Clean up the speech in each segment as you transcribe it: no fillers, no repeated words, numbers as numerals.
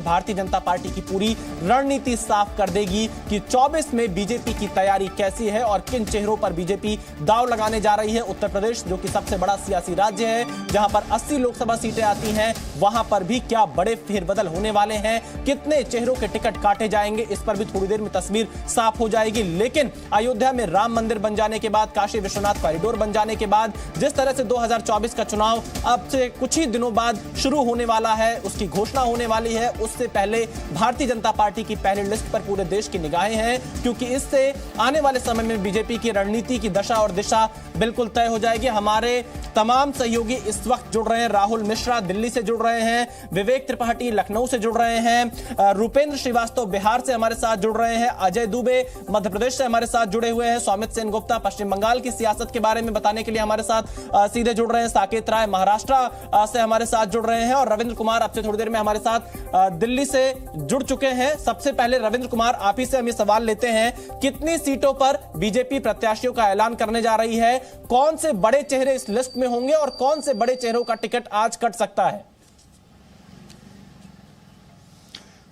Bharatiya Janata party की पूरी रणनीति साफ कर देगी कि 24 में बीजेपी की तैयारी कैसी है और किन चेहरों पर बीजेपी दांव लगाने जा रही है। उत्तर प्रदेश जो कि सबसे बड़ा सियासी राज्य है, जहां पर 80 लोकसभा सीटें आती हैं, वहां पर भी क्या बड़े फेरबदल होने वाले हैं, कितने चेहरों के टिकट काटे जाएंगे, इस पर भी थोड़ी देर में तस्वीर साफ हो जाएगी। लेकिन अयोध्या में राम मंदिर बन जाने के बाद, काशी विश्वनाथ कॉरिडोर बन जाने के बाद, जिस तरह से 2024 का चुनाव अब से कुछ ही दिनों बाद शुरू होने वाला है, उसकी घोषणा होने वाली है, उससे पहले भारतीय जनता पार्टी की पहली लिस्ट पर पूरे देश की निगाहें हैं, क्योंकि इससे आने वाले समय में बीजेपी की रणनीति की दशा और दिशा बिल्कुल तय हो जाएगी। हमारे तमाम सहयोगी इस वक्त जुड़ रहे हैं। राहुल मिश्रा दिल्ली से जुड़ रहे हैं, विवेक त्रिपाठी लखनऊ से जुड़ रहे हैं, रुपेंद्र श्रीवास्तव बिहार से हमारे साथ जुड़ रहे हैं, अजय दुबे मध्य प्रदेश से हमारे साथ जुड़े हुए हैं, सौमित सेन गुप्ता पश्चिम बंगाल की सियासत के बारे में बताने के लिए हमारे साथ सीधे जुड़ रहे हैं, साकेत राय महाराष्ट्र से हमारे साथ जुड़ रहे हैं और रविंद्र कुमार अब से थोड़ी देर में हमारे साथ दिल्ली से जुड़ चुके हैं। सबसे पहले रविंद्र कुमार, आप ही से हम ये सवाल लेते हैं, कितनी सीटों पर बीजेपी प्रत्याशियों का ऐलान करने जा रही है, कौन से बड़े चेहरे इस लिस्ट में होंगे और कौन से बड़े चेहरों का टिकट आज कट सकता है?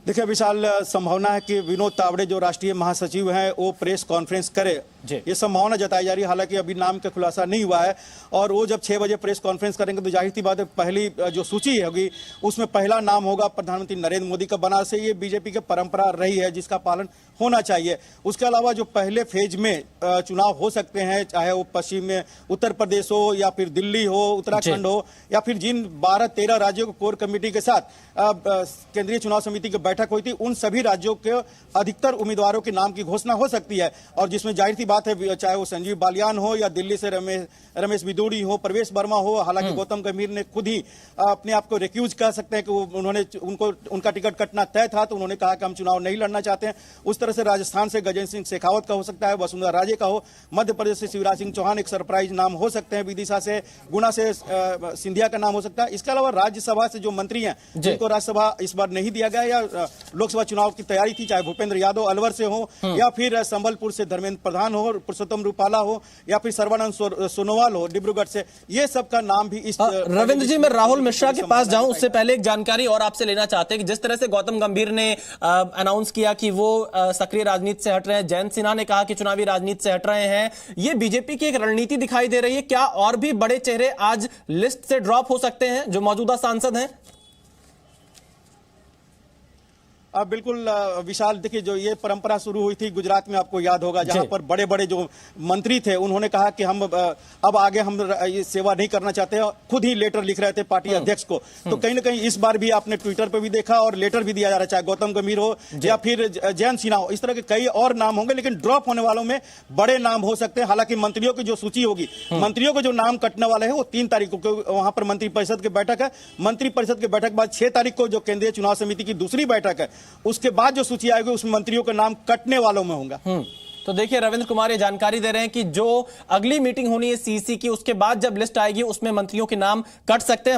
देखिए विशाल, संभावना है कि विनोद तावड़े जो राष्ट्रीय महासचिव हैं वो प्रेस कॉन्फ्रेंस करे, ये संभावना जताई जा रही है। हालांकि अभी नाम का खुलासा नहीं हुआ है और वो जब 6 बजे प्रेस कॉन्फ्रेंस करेंगे तो जाहिर सी बात है पहली जो सूची होगी उसमें पहला नाम होगा प्रधानमंत्री नरेंद्र मोदी का। बनारस से ये बीजेपी की परंपरा रही है जिसका पालन होना चाहिए। उसके अलावा जो पहले फेज में चुनाव हो सकते हैं, चाहे वो पश्चिम में उत्तर प्रदेश हो या फिर दिल्ली हो, उत्तराखंड हो या फिर जिन 12-13 राज्यों को कोर कमेटी के साथ केंद्रीय चुनाव समिति की बैठक हुई थी, उन सभी राज्यों के अधिकतर उम्मीदवारों के नाम की घोषणा हो सकती है। और जिसमें जाहिर सी बात है, चाहे वो संजीव बालियान हो या दिल्ली से रमेश बिदूड़ी हो, प्रवेश वर्मा हो। हालांकि गौतम गंभीर ने खुद ही अपने आप को रिक्यूज कह सकते हैं कि उनका टिकट कटना तय था, तो उन्होंने कहा कि हम चुनाव नहीं लड़ना चाहते हैं। उस तरह से राजस्थान से गजेंद्र सिंह शेखावत का हो सकता है, वसुंधरा राजे का हो, मध्य प्रदेश से शिवराज सिंह चौहान एक सरप्राइज नाम हो सकते हैं, विदिशा से, गुना से सिंधिया का नाम हो सकता है। इसके अलावा राज्यसभा से जो मंत्री हैं जिनको राज्यसभा इस बार नहीं दिया गया या लोकसभा चुनाव की तैयारी थी, चाहे भूपेंद्र यादव अलवर से हो या फिर संबलपुर से धर्मेंद्र प्रधान हो, पुरुषोत्तम रूपाला हो या फिर सर्बानंद सोनोवाल हो डिब्रूगढ़ से, ये सब का नाम भी इस रविंद्र जी, मैं राहुल मिश्रा के पास जाऊं उससे पहले एक जानकारी और आपसे लेना चाहते हैं कि जिस तरह से गौतम गंभीर ने अनाउंस किया कि वो सक्रिय राजनीति से हट रहे हैं, जयंत सिन्हा ने कहा कि चुनावी राजनीति से हट रहे हैं, ये बीजेपी की एक रणनीति दिखाई दे रही है। क्या और भी बड़े चेहरे आज लिस्ट से ड्रॉप हो सकते हैं जो मौजूदा सांसद हैं? बिल्कुल विशाल, देखिए जो ये परंपरा शुरू हुई थी गुजरात में, आपको याद होगा, जहां पर बड़े बड़े जो मंत्री थे उन्होंने कहा कि हम अब आगे हम ये सेवा नहीं करना चाहते, खुद ही लेटर लिख रहे थे पार्टी अध्यक्ष को। तो कहीं ना कहीं इस बार भी आपने ट्विटर पे भी देखा और लेटर भी दिया जा रहा है, चाहे गौतम गंभीर हो या फिर जयंत सिन्हा हो, इस तरह के कई और नाम होंगे, लेकिन ड्रॉप होने वालों में बड़े नाम हो सकते हैं। हालांकि मंत्रियों की जो सूची होगी, मंत्रियों को जो नाम कटने वाले है वो 3 तारीख को, वहां पर मंत्रिपरिषद की बैठक है। मंत्रिपरिषद की बैठक बाद 6 तारीख को जो केंद्रीय चुनाव समिति की दूसरी बैठक है, उसके बाद जो सूची आएगी उसमें मंत्रियों का नाम कटने वालों में होगा। तो देखिए रविंद्र कुमार ये जानकारी दे रहे हैं कि जो अगली मीटिंग होनी है सीईसी की, उसके बाद जब लिस्ट आएगी उसमें मंत्रियों के नाम कट सकते हैं।